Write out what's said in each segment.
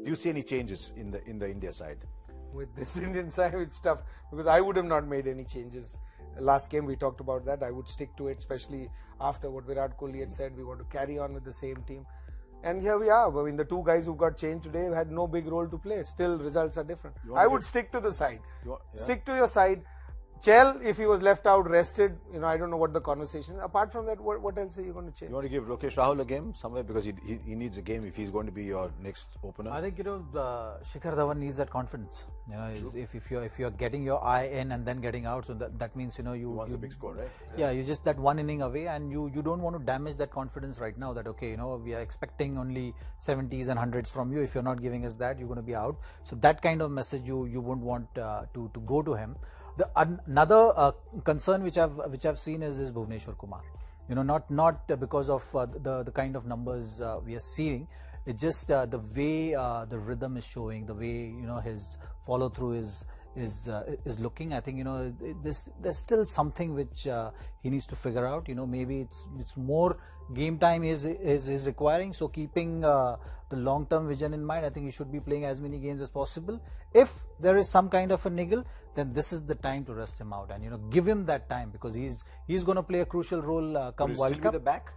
Do you see any changes in the India side? With this Indian side, it's tough because I would have not made any changes. Last game we talked about that. I would stick to it, especially after what Virat Kohli had said. We want to carry on with the same team. And here we are. I mean, the two guys who got changed today had no big role to play. Still, results are different. I would stick to the side. Stick to your side. Chahal, if he was left out, rested, I don't know what the conversation is. Apart from that, what else are you going to change? You want to give Lokesh Rahul a game somewhere because he needs a game if he's going to be your next opener? I think, Shikhar Dhawan needs that confidence. If you're getting your eye in and then getting out, so that means, you want a big score, right? Yeah, you're just that one inning away and you don't want to damage that confidence right now that, okay, we are expecting only 70s and 100s from you. If you're not giving us that, you're going to be out. So that kind of message you wouldn't want to go to him. Another concern which I've seen is Bhuvneshwar Kumar. Not because of the kind of numbers we are seeing. It's just the way the rhythm is showing, the way his follow through is looking. I think there's still something which he needs to figure out. Maybe it's more game time is requiring. So keeping the long term vision in mind, I think he should be playing as many games as possible. If there is some kind of a niggle, then this is the time to rest him out and give him that time because he's going to play a crucial role come World Cup. Will he still be the back?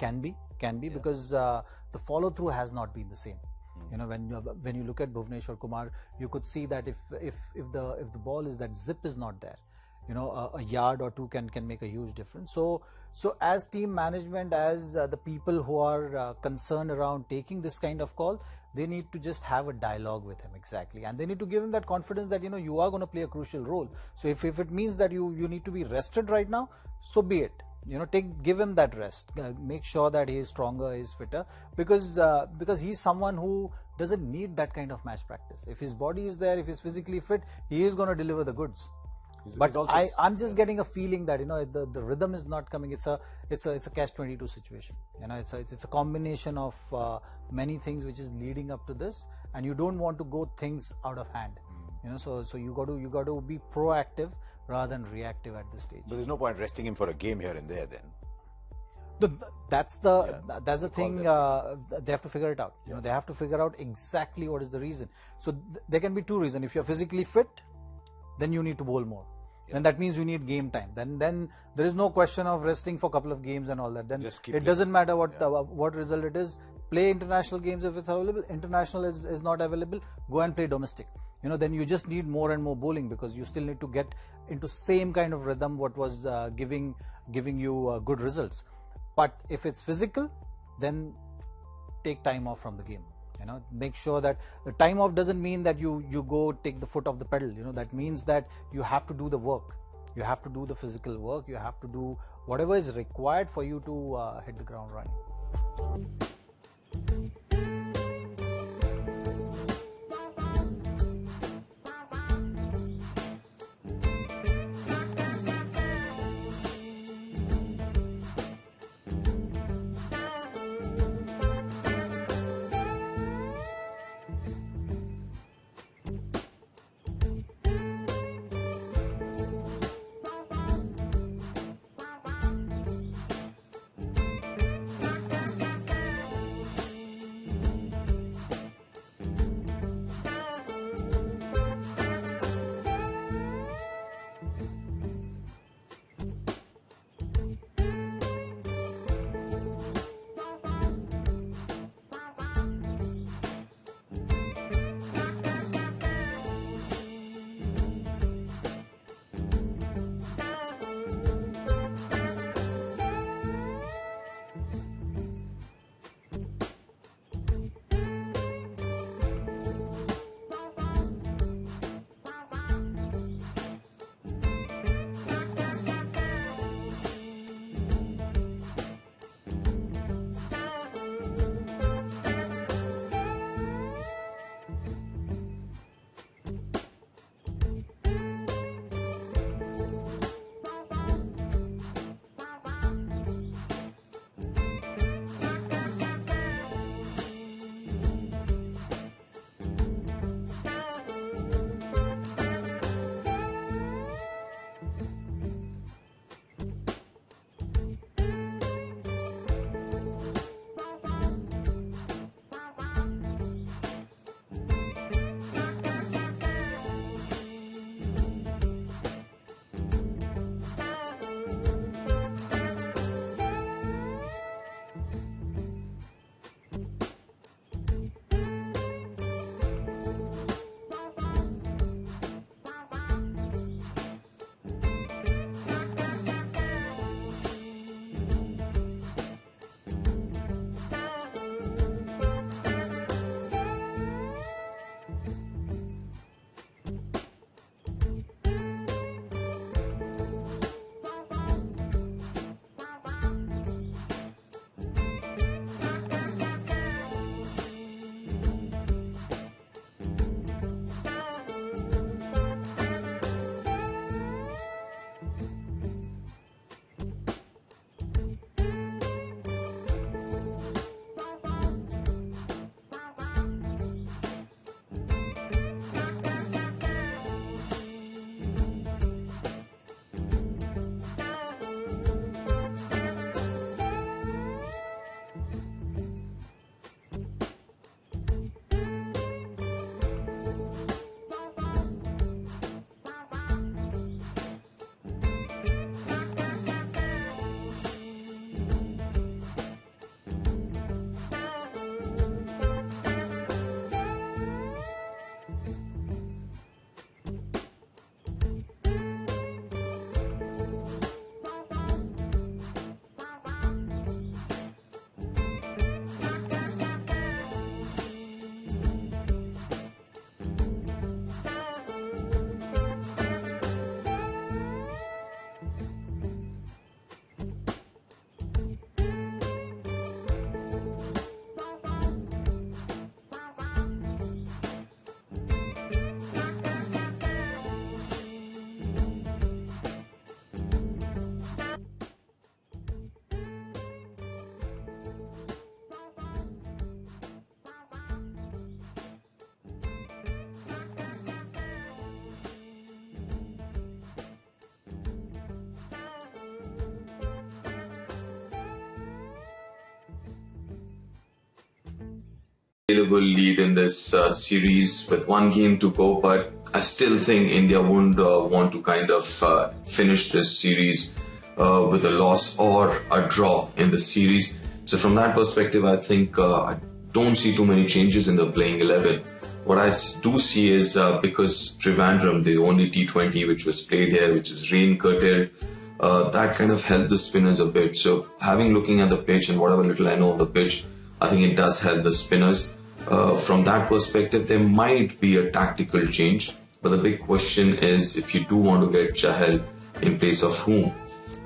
Can be because the follow through has not been the same. When you look at Bhuvneshwar Kumar, you could see that if the ball is that zip is not there, a yard or two can make a huge difference. So as team management, as the people who are concerned around taking this kind of call, they need to just have a dialogue with him exactly, and they need to give him that confidence that you are going to play a crucial role. So if it means that you need to be rested right now, so be it. Give him that rest. Make sure that he is stronger, he is fitter, because he's someone who doesn't need that kind of match practice. If his body is there, if he's physically fit, he is going to deliver the goods. But I'm just getting a feeling that the rhythm is not coming. It's a catch-22 situation. It's a combination of many things which is leading up to this, and you don't want to go things out of hand. So you got to be proactive rather than reactive at this stage. But there's no point resting him for a game here and there then. That's the thing. They have to figure it out. They have to figure out exactly what is the reason. So there can be two reasons. If you're physically fit, then you need to bowl more. Then that means you need game time. Then there is no question of resting for a couple of games and all that. Then it doesn't matter what result it is. Play international games if it's available. International is not available. Go and play domestic. Then you just need more and more bowling because you still need to get into same kind of rhythm what was giving you good results. But if it's physical, then take time off from the game. Make sure that the time off doesn't mean that you go take the foot off the pedal. That means that you have to do the work. You have to do the physical work. You have to do whatever is required for you to hit the ground running. unassailable lead in this series with 1 game to go, but I still think India wouldn't want to kind of finish this series with a loss or a draw in the series. So from that perspective, I think I don't see too many changes in the playing 11. What I do see is because Trivandrum, the only T20 which was played here, which is rain curtailed, that kind of helped the spinners a bit. So looking at the pitch and whatever little I know of the pitch, I think it does help the spinners. From that perspective, there might be a tactical change. But the big question is if you do want to get Chahal in place of whom?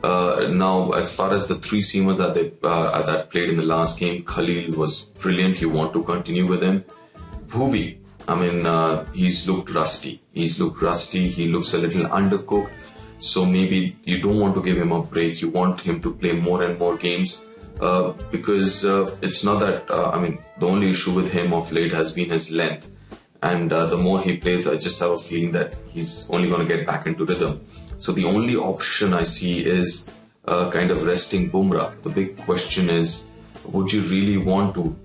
Now, as far as the 3 seamers that played in the last game, Khaleel was brilliant. You want to continue with him. Bhuvi, he's looked rusty. He looks a little undercooked. So maybe you don't want to give him a break. You want him to play more and more games because it's not that, the only issue with him of late has been his length. And the more he plays, I just have a feeling that he's only going to get back into rhythm. So the only option I see is kind of resting Bumrah. The big question is, would you really want to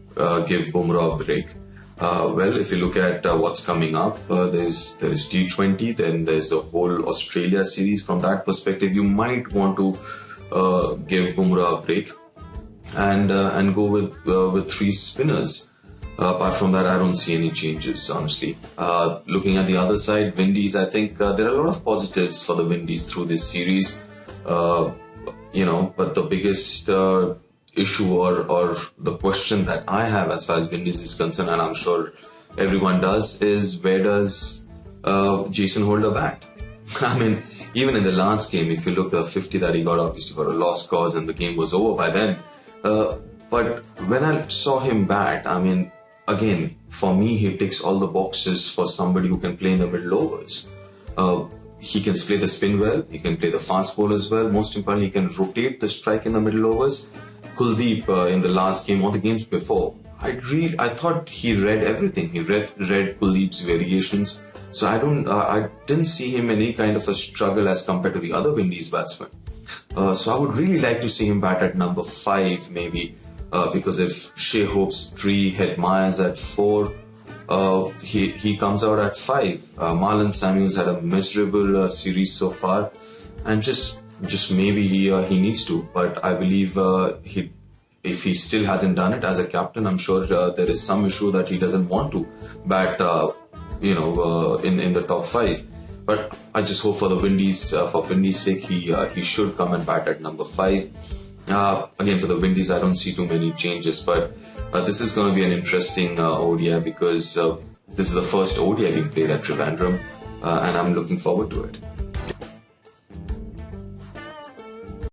give Bumrah a break? Well, if you look at what's coming up, there is T20, then there's the whole Australia series. From that perspective, you might want to give Bumrah a break and go with 3 spinners. Apart from that, I don't see any changes, honestly. Looking at the other side, Windies, I think there are a lot of positives for the Windies through this series. But the biggest issue or the question that I have as far as Windies is concerned, and I'm sure everyone does, is where does Jason hold a bat? Even in the last game, if you look at the 50 that he got, obviously got a lost cause and the game was over by then. But when I saw him bat, again, for me, he ticks all the boxes for somebody who can play in the middle overs. He can play the spin well, he can play the fast ball as well. Most importantly, he can rotate the strike in the middle overs. Kuldeep in the last game or the games before, I thought he read everything. He read Kuldeep's variations. So I didn't see him any kind of a struggle as compared to the other Windies batsmen. So I would really like to see him bat at number 5 maybe. Because if Shea Hope's 3, Head Myers at 4, he comes out at 5. Marlon Samuels had a miserable series so far, and just maybe he needs to. But I believe if he still hasn't done it as a captain, I'm sure there is some issue that he doesn't want to bat, in the top 5. But I just hope for the Windies, for Windies' sake, he should come and bat at number 5. Again, for the Windies, I don't see too many changes, but this is going to be an interesting ODI because this is the first ODI being played at Trivandrum, and I'm looking forward to it.